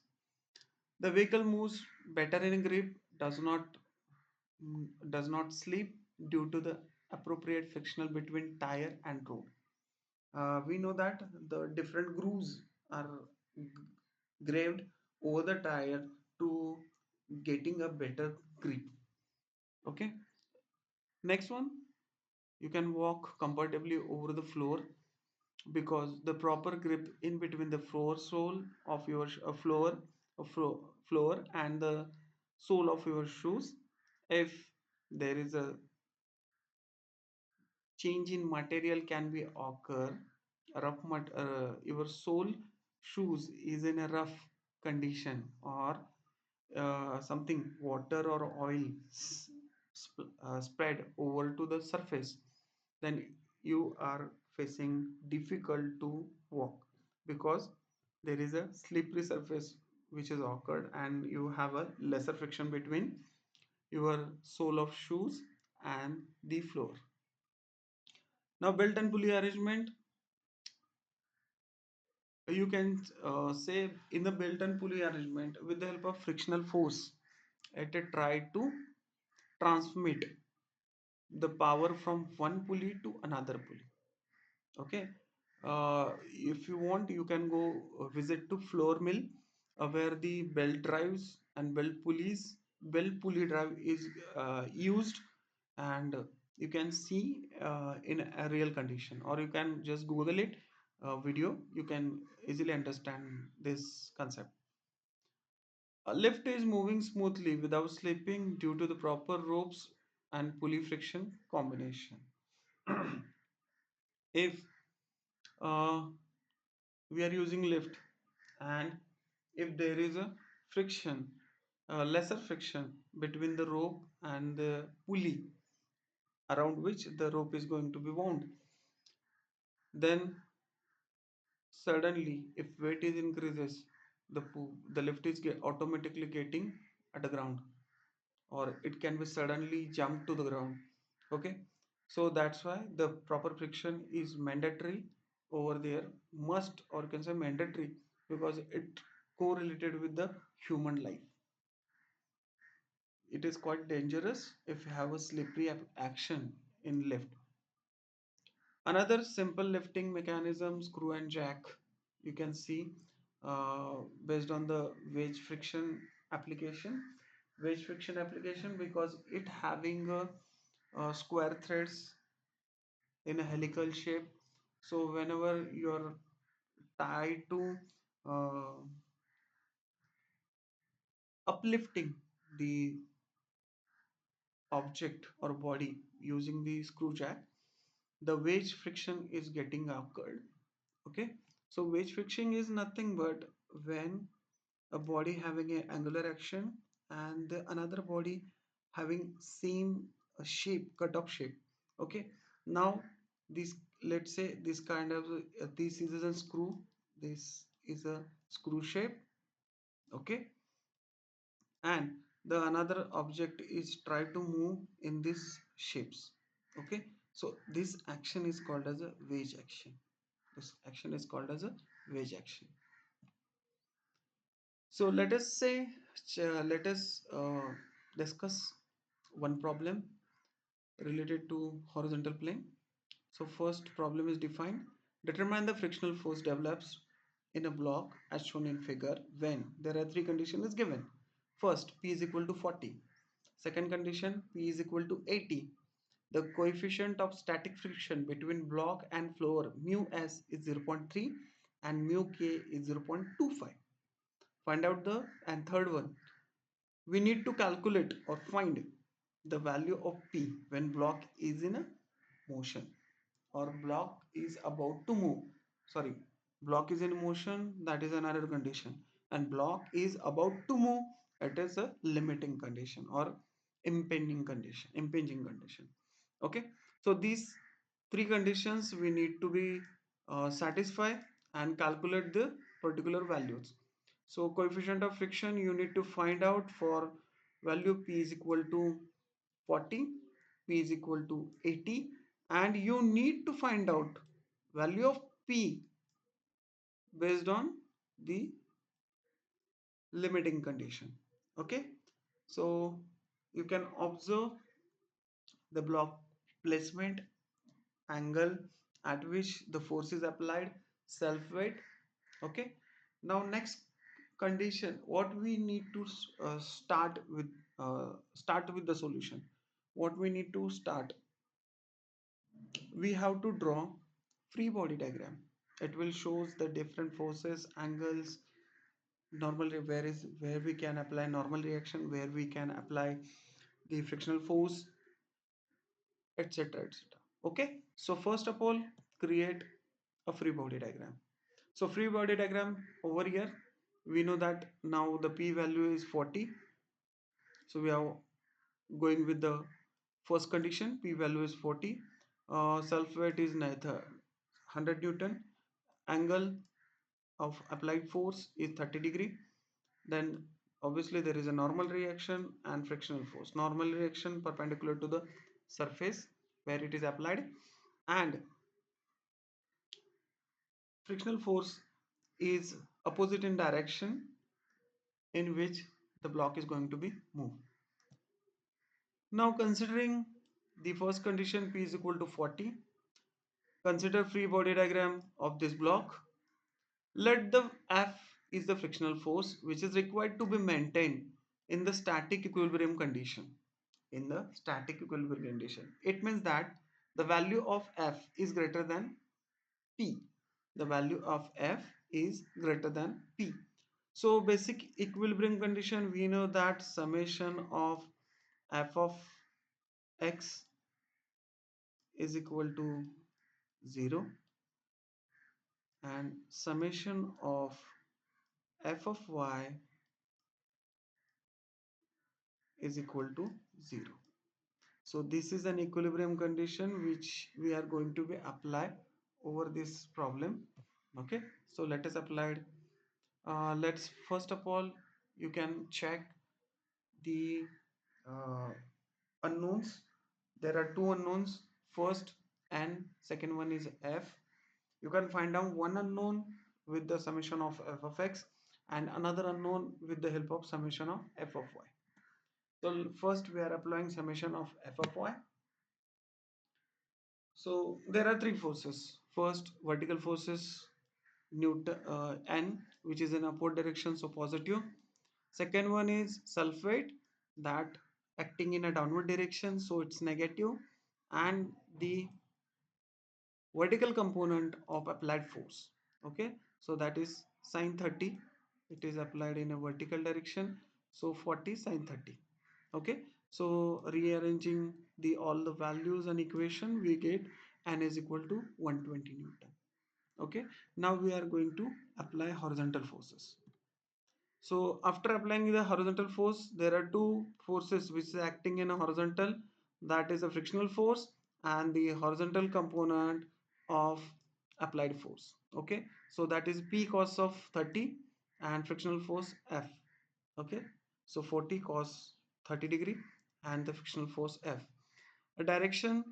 The vehicle moves better in grip, does not slip due to the appropriate frictional between tire and road. We know that the different grooves are graved over the tire to getting a better grip. Okay, next one, you can walk comfortably over the floor because the proper grip in between the floor sole of your floor and the sole of your shoes. If there is a change in material can be occur, your sole shoes is in a rough condition, or something water or oil spread over to the surface, then you are facing difficult to walk because there is a slippery surface which has occurred and you have a lesser friction between your sole of shoes and the floor. Now belt and pulley arrangement, you can say in the belt and pulley arrangement with the help of frictional force, it try to transmit the power from one pulley to another pulley. Okay, if you want you can go visit to floor mill, where the belt drives and belt pulley drive is used, and you can see in a real condition, or you can just google it video, you can easily understand this concept. A lift is moving smoothly without slipping due to the proper ropes and pulley friction combination. If uh, we are using lift, and if there is a friction, lesser friction between the rope and the pulley around which the rope is going to be wound, then suddenly if weight is increases, the lift is automatically getting at the ground, or it can be suddenly jumped to the ground. Okay, so that's why the proper friction is mandatory over there, must, or you can say mandatory, because it correlated with the human life. It is quite dangerous if you have a slippery action in lift. Another simple lifting mechanism, screw and jack, you can see based on the wedge friction application, because it having square threads in a helical shape. So whenever you're tied to uh, uplifting the object or body using the screw jack, the wedge friction is getting occurred. Okay, so wedge friction is nothing but when a body having an angular action and the another body having same shape, cut off shape. Okay, now this, let's say this kind of this is a screw, this is a screw shape. Okay, and the another object is try to move in these shapes. Okay, so this action is called as a wedge action. This action is called as a wedge action. So let us say, let us discuss one problem related to horizontal plane. So first problem is defined. Determine the frictional force develops in a block as shown in figure when there are three conditions is given. First, P is equal to 40. Second condition, P is equal to 80. The coefficient of static friction between block and floor mu s is 0.3 and mu k is 0.25. Find out the, and third one, we need to calculate or find the value of P when block is in a motion, or block is about to move. Sorry, block is in motion, that is another condition, and block is about to move, it is a limiting condition or impinging condition. Okay, so these three conditions we need to be satisfy and calculate the particular values. So coefficient of friction you need to find out for value p is equal to 40, p is equal to 80, and you need to find out value of p based on the limiting condition. Okay, so you can observe the block placement, angle at which the force is applied, self weight. Okay, now next condition, what we need to start with the solution. What we need to start, we have to draw free body diagram. It will shows the different forces, angles, normally where we can apply normal reaction, where we can apply the frictional force, etc, etc. Okay, so first of all, create a free body diagram. So free body diagram over here, we know that now the p value is 40, so we are going with the first condition, p value is 40, self weight is neither 100 newton, angle of applied force is 30 degree, then obviously there is a normal reaction and frictional force. Normal reaction perpendicular to the surface where it is applied, and frictional force is opposite in direction in which the block is going to be moved. Now considering the first condition, p is equal to 40, consider free body diagram of this block. Let the F is the frictional force which is required to be maintained in the static equilibrium condition. In the static equilibrium condition, it means that the value of F is greater than P. The value of F is greater than P. So basic equilibrium condition, we know that summation of F of x is equal to 0 and summation of F of y is equal to 0. So this is an equilibrium condition which we are going to be apply over this problem. Okay, so let us apply it. Let's first of all, you can check the uh, unknowns. There are two unknowns, first n, second one is f. You can find out one unknown with the summation of f of x and another unknown with the help of summation of f of y. So first we are applying summation of f of y. So there are three forces. First, vertical forces, Newton N, which is in upward direction, so positive. Second one is self weight, that acting in a downward direction, so it's negative. And the vertical component of applied force. Okay, so that is sine 30. It is applied in a vertical direction, so 40 sine 30. Okay, so rearranging the all the values and equation, we get n is equal to 120 newton. Okay, now we are going to apply horizontal forces. So after applying the horizontal force, there are two forces which is acting in a horizontal, that is a frictional force and the horizontal component of applied force. Okay, so that is p cos of 30 and frictional force F. Okay, so 40 cos 30 degree and the frictional force F. A direction,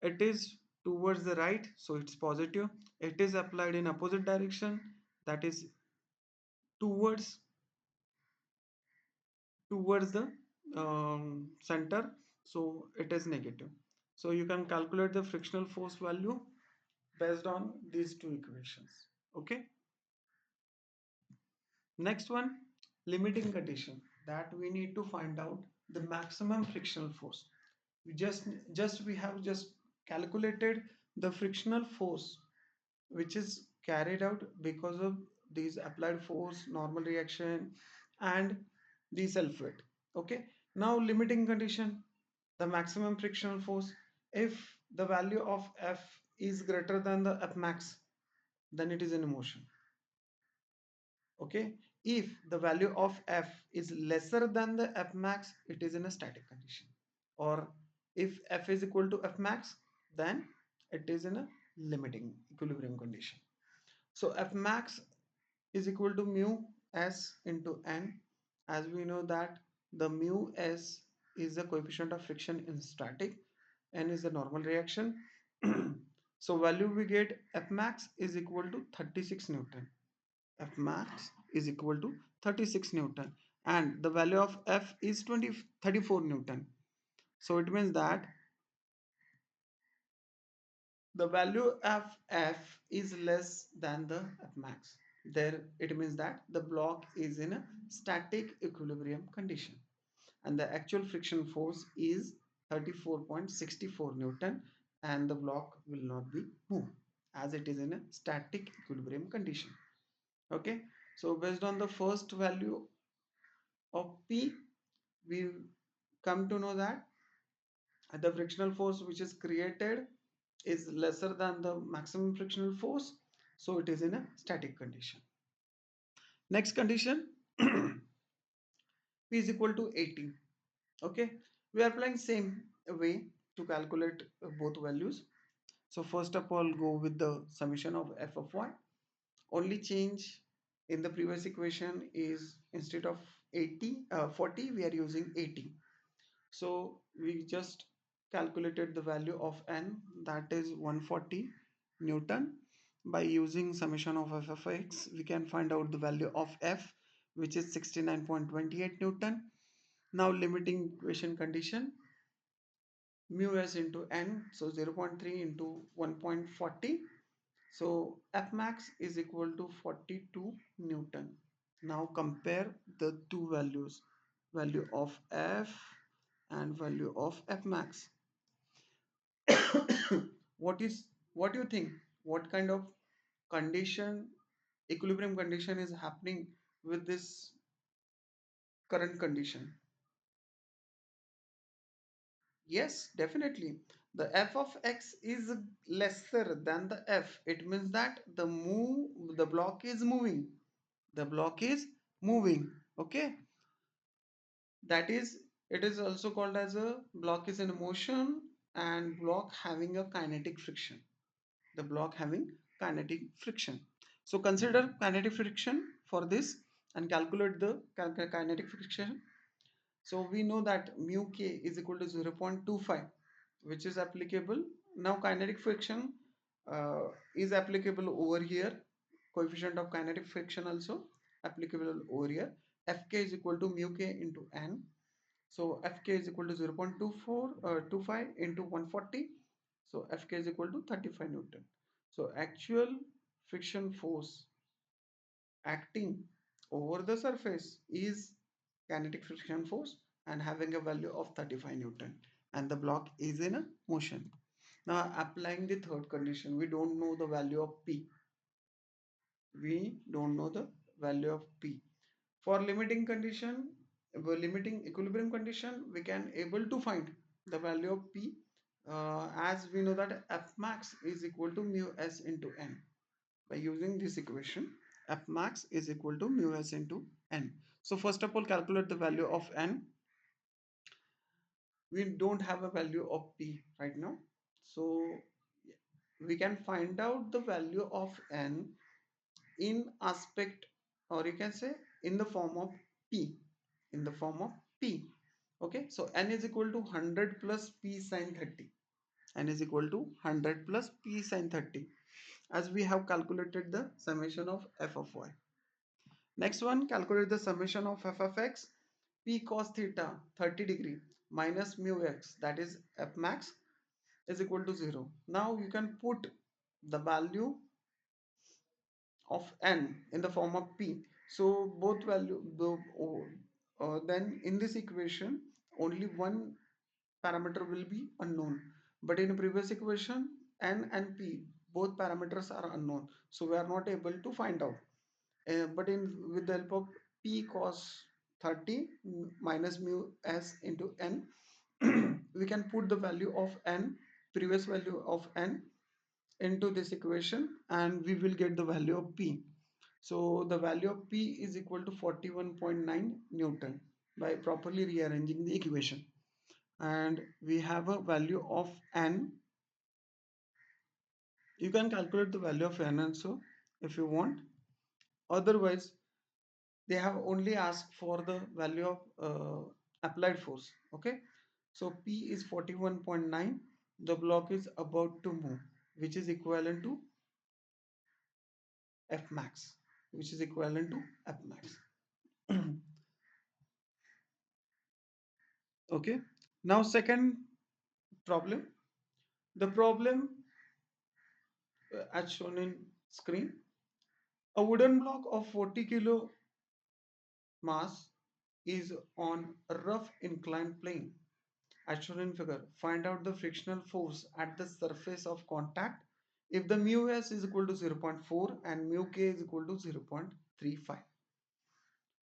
it is towards the right, so it's positive. It is applied in opposite direction, that is towards the center, so it is negative. So you can calculate the frictional force value based on these two equations. Okay, next one, limiting condition, that we need to find out the maximum frictional force. We have just calculated the frictional force which is carried out because of these applied force, normal reaction, and the self weight. Okay, now limiting condition, the maximum frictional force. If the value of f is greater than the f max, then it is in motion. Okay, if the value of f is lesser than the f max, it is in a static condition. Or if f is equal to f max, then it is in a limiting equilibrium condition. So f max is equal to mu s into n. As we know that the mu s is the coefficient of friction in static, n is the normal reaction. So value we get, f max is equal to 36 newton. F max is equal to 36 newton, and the value of f is 34 newton. So it means that the value of f is less than the f max. There it means that the block is in a static equilibrium condition, and the actual friction force is 34.64 newton, and the block will not be moved as it is in a static equilibrium condition. Okay, so based on the first value of P, we come to know that the frictional force which is created is lesser than the maximum frictional force, so it is in a static condition. Next condition, P is equal to 80. Okay, we are applying same way to calculate both values. So first of all, go with the summation of f of y. Only change in the previous equation is instead of 40, we are using 80. So we just calculated the value of n, that is 140 Newton. By using summation of f of x, we can find out the value of f, which is 69.28 Newton. Now limiting equation condition, mu s into n, so 0.3 into 1.40. So F max is equal to 42 Newton. Now compare the two values, value of F and value of F max. what is what do you think? What kind of condition, equilibrium condition is happening with this current condition? Yes, definitely. The f of x is lesser than the f. It means that the block is moving. The block is moving. Okay, that is, it is also called as a block is in motion and block having a kinetic friction. The block having kinetic friction. So consider kinetic friction for this and calculate the kinetic friction. So we know that mu k is equal to 0.25, which is applicable. Now kinetic friction is applicable over here. Coefficient of kinetic friction also applicable over here. Fk is equal to mu k into n. So Fk is equal to 0.24 25 into 140. So Fk is equal to 35 Newton. So actual friction force acting over the surface is kinetic friction force and having a value of 35 Newton, and the block is in a motion. Now applying the third condition, we don't know the value of P. We don't know the value of P. For limiting condition, limiting equilibrium condition, we can able to find the value of P, as we know that F max is equal to mu s into n. By using this equation, F max is equal to mu s into n. So first of all, calculate the value of n. We don't have a value of P right now, so we can find out the value of n in aspect, or you can say in the form of P, in the form of P. Okay, so n is equal to 100 plus P sine 30. N is equal to 100 plus P sine 30, as we have calculated the summation of f of y. Next one, calculate the summation of f of x. P cos theta 30 degree minus mu x, that is f max, is equal to 0. Now you can put the value of n in the form of p. So both value then in this equation only one parameter will be unknown, but in a previous equation n and p both parameters are unknown, so we are not able to find out. But in with the help of p cos 30 minus mu s into n, we can put the value of n previous value of n into this equation, and we will get the value of P. So the value of P is equal to 41.9 Newton by properly rearranging the equation. And we have a value of N. You can calculate the value of N also if you want. Otherwise, they have only asked for the value of applied force. Okay. So P is 41.9. The block is about to move, which is equivalent to F max, which is equivalent to F max. Okay. Now second problem. The problem as shown in screen. A wooden block of 40 kilo mass is on a rough inclined plane. As shown in figure, find out the frictional force at the surface of contact if the mu s is equal to 0.4 and mu k is equal to 0.35.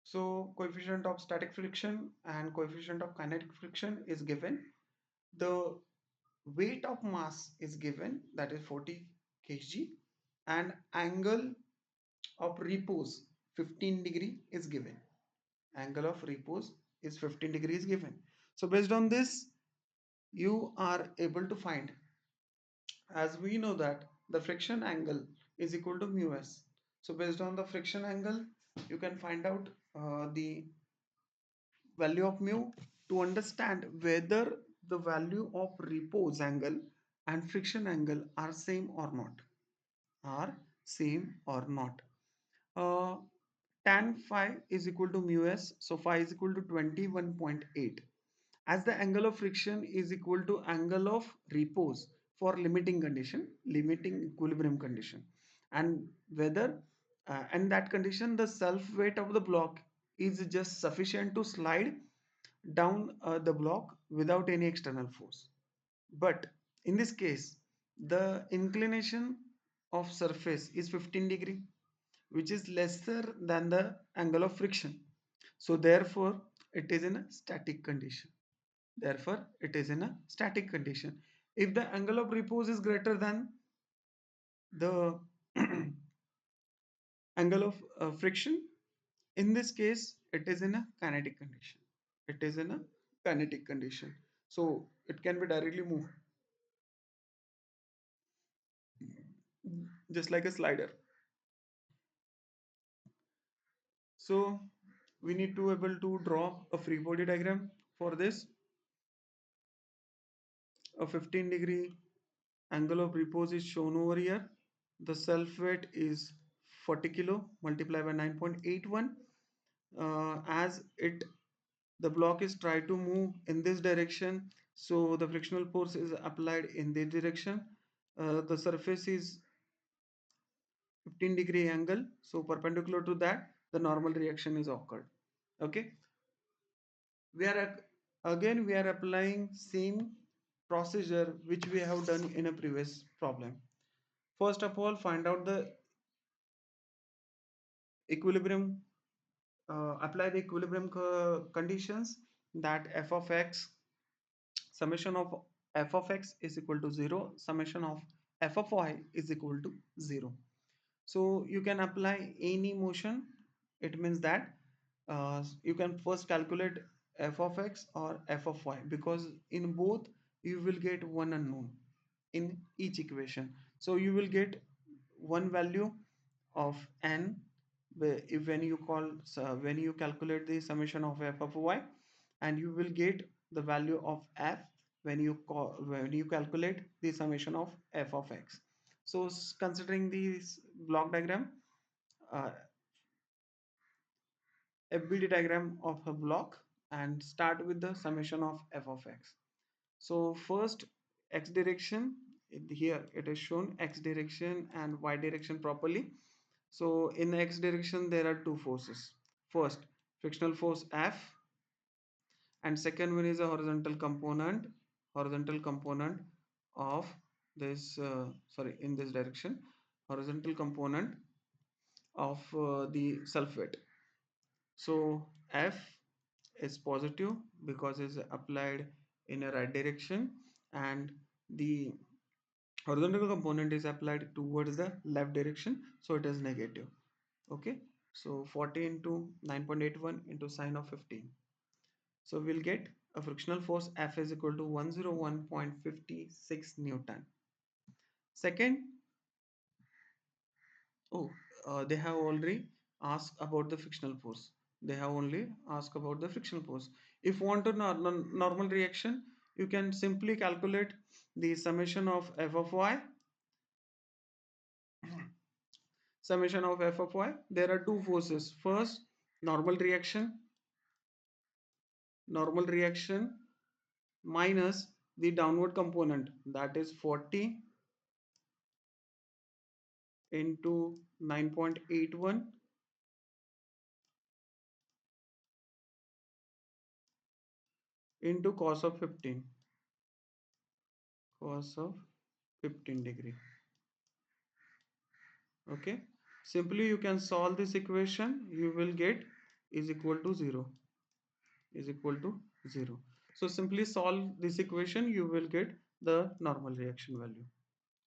So coefficient of static friction and coefficient of kinetic friction is given. The weight of mass is given, that is 40 kg, and angle of repose 15 degree is given. Angle of repose is 15 degrees given. So based on this, you are able to find, as we know that the friction angle is equal to mu s. So based on the friction angle, you can find out the value of mu to understand whether the value of repose angle and friction angle are same or not. Are same or not. uh, Tan phi is equal to mu s, so phi is equal to 21.8, as the angle of friction is equal to angle of repose for limiting condition, limiting equilibrium condition, and whether in that condition the self weight of the block is just sufficient to slide down the block without any external force. But in this case, the inclination of surface is 15 degree, which is lesser than the angle of friction. So therefore, it is in a static condition. Therefore, it is in a static condition. If the angle of repose is greater than the angle of friction, in this case, it is in a kinetic condition. It is in a kinetic condition. So it can be directly moved, just like a slider. So we need to able to draw a free body diagram for this. A 15 degree angle of repose is shown over here. The self weight is 40 kilo multiplied by 9.81. As it the block is try to move in this direction, so the frictional force is applied in this direction. The surface is 15-degree angle, so perpendicular to that the normal reaction is occurred. Okay, we are again we are applying same procedure which we have done in a previous problem. First of all, find out the equilibrium, apply the equilibrium conditions, that f of x, summation of f of x is equal to 0, summation of f of y is equal to 0. So you can apply any motion. It means that you can first calculate f of x or f of y, because in both you will get one unknown in each equation. So you will get one value of n if when you call when you calculate the summation of f of y, and you will get the value of f when you calculate the summation of f of x. So considering this block diagram, uh, FBD diagram of a block, and start with the summation of f of x. So first, x direction, here it is shown x direction and y direction properly. So in the x direction there are two forces. First, frictional force F, and second one is a horizontal component of this sorry, in this direction, horizontal component of the self weight. So F is positive because it's applied in a right direction, and the horizontal component is applied towards the left direction, so it is negative. Okay, so 40 into 9.81 into sine of 15. So we'll get a frictional force F is equal to 101.56 Newton. Second, oh, they have already asked about the frictional force. They have only asked about the frictional force. If you want to normal reaction, you can simply calculate the summation of f of y. Summation of f of y. There are two forces. First, normal reaction, normal reaction minus the downward component, that is 40 into 9.81 into cos of 15, cos of 15 degree. Okay, simply you can solve this equation. You will get is equal to 0, is equal to 0. So simply solve this equation, you will get the normal reaction value.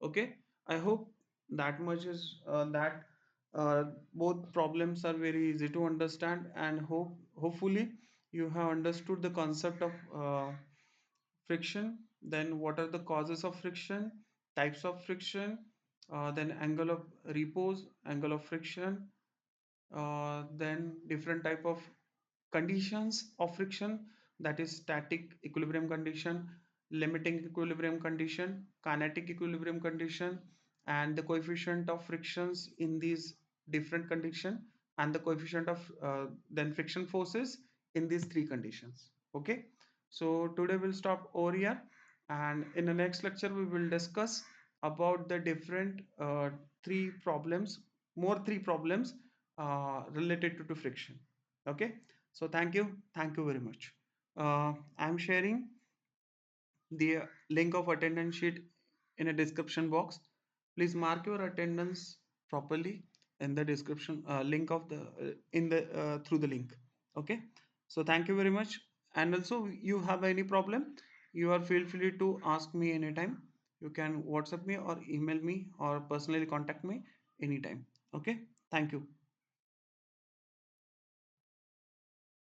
Okay, I hope that much is that both problems are very easy to understand, and hopefully you have understood the concept of friction, then what are the causes of friction, types of friction, then angle of repose, angle of friction, then different type of conditions of friction, that is static equilibrium condition, limiting equilibrium condition, kinetic equilibrium condition, and the coefficient of frictions in these different condition, and the coefficient of then friction forces in these three conditions. Okay, so today we'll stop over here, and in the next lecture we will discuss about the different three problems, more three problems related to friction. Okay, so thank you very much. I'm sharing the link of attendance sheet in a description box. Please mark your attendance properly in the description link of the in the through the link. Okay, so thank you very much. And also, you have any problem, you are feel free to ask me anytime. You can WhatsApp me or email me or personally contact me anytime. Okay, thank you.